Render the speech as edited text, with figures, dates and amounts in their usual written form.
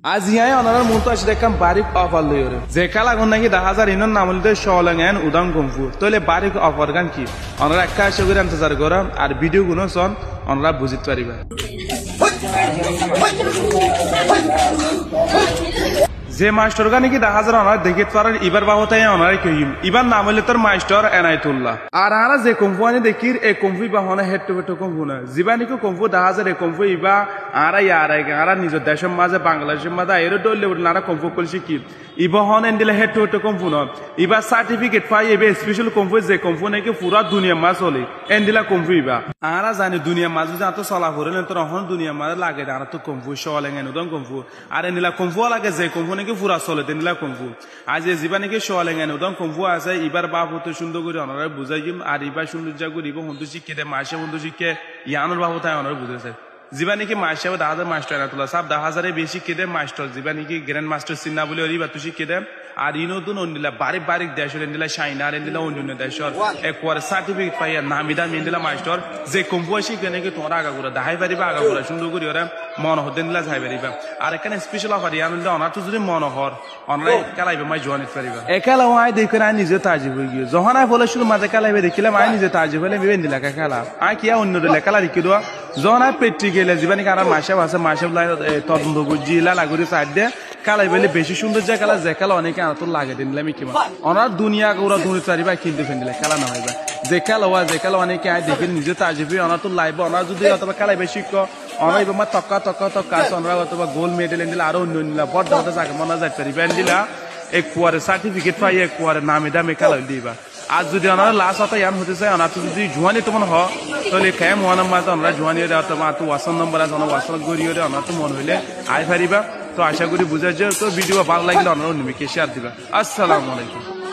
আজ ইয়াই অনার মতো আসে দেখাম বারিক অফার লইরে যে কালা গুণ নাকি 10,000 ইনন নামলিতে শলঙ্গেন উদাং কমফু তইলে বারিক অফার গান কি অনারা একা আসে করে ইন্তজার করাম আর ভিডিও গুলো সন অনারা বুঝিতে পারিবা যে মাস্টার গানে কি 10,000 অনার দেখিতে পারার এবার বাবতায় অনার কইম এবার নাম হইলে তোর মাস্টার এনায়েতুল্লাহ আর আরা যে কোম্পানি দেখির এই কোম্পানি বাহনে হেড টু হেড কোম্পানি না জীবানি কো কোম্পানি 10,000 এই কোম্পানি ইবা আরা ইয়ারাই আরা নিজ দেশের মাঝে বাংলাদেশের মাঝে এর ডলে নারা কোম্পানি কলছি কি ইবা হন এন্ডিলে head to head company Iba certificate পাই এবে স্পেশাল কোম্পানি যে কোম্পানি কি পুরা দুনিয়া মাঝ চলে এন্ডিলা কোম্পানি ইবা আরা জানি দুনিয়া মাঝে যা তো চলা হরে তো হন দুনিয়া মাঝে লাগে আর তো কোম্পানি চলে এনুদন কোম্পানি আর এন্ডিলা কোম্পানি লাগে যে কোম্পানি কি পুরা চলে তেনিলা কমফু আজ জীবানি কি সোয়ালেঙ্গেন উদম কমফু আছে এবার বাপ হতে সুন্দর করে অনারা বুঝাইম আর এবার সৌন্দর্য করে বন্ধু শিখে দেয় মাসে বন্ধু শিখে ইয়ানোর বাবু তাই অনারা বুঝেছে জীবানি কি মাসে 10,000 মাস্টার না তোলা সব 10,000 বেশি কেদে মাস্টার জীবানি কি গ্র্যান্ড মাস্টার চিন্না বলে ওরিবা তুই শিখে দেয় আর ইনোদুন অন্যলা বারিক বারিক দেশের এন্ডিলা শাইনার এন্ডিলা অন্য দেশের একবার সার্টিফিকেট পাইয়া নামিদা মেন্ডিলা মাস্টার যে কম্পু শিখে নাকি তোমরা আগা করে দেখাই পারিবা আগা করে সুন্দর করে ওরা মন হতে নিলা যাই পারিবা আর এখানে স্পেশাল অফার ইয়ানন্দা অনার তো যদি মন হর অনলাইন খেলাইবে মাই জয়েন পারিবা একালা আই দেখে আই নিজে তাজি হয়ে গিয়ে যখন আই বলে শুধু মাঝে খেলাইবে দেখিলাম আই নিজে তাজি হলে মেবেন দিলা খেলা আই কিয়া অন্য দিলে খেলা রেখে দেওয়া যখন আই পেট্রি গেলে জীবানি কারা মাসে আছে মাসে তদন্ত জিলা লাগুরি সাইড দিয়ে খেলাই বেলে বেশি সুন্দর যে খেলা যে খেলা অনেকে আনা তো লাগে দিলাম কি অনার দুনিয়া ওরা দুনি চারিবা কিনতে ফেন্দিলে খেলা না হইবা যে খেলা হওয়া যে খেলা অনেকে আই দেখে নিজে তাজিবি অনার তো লাইব অনার যদি অথবা খেলাই বেশি অনাইব মা তক্কা অনরা অথবা গোল্ড মেডেল এন্দিলা আরো অন্য নিলা বড় দাদা জায়গা মনে যাইতে পারিবা এন্দিলা এক কুয়ারে সার্টিফিকেট পাই এক কুয়ারে নামে দামে খেলা দিবা আজ যদি ওনারা লাস্ট হতো ইয়ান হতে চাই ওনার যদি জুয়ানি তোমার হ তাহলে খেয়ে মহানাম মাঝে ওনারা জুয়ানি তোমার তো ওয়াসন নম্বর আছে ওনার ওয়াসন গড়িয়ে ওনার তো মন হইলে আই পারিবা তো আশা করি বুঝার যে তো ভিডিও ভালো লাগলে ওনারা নিমিকে শেয়ার দিবা আসসালামু আলাইকুম।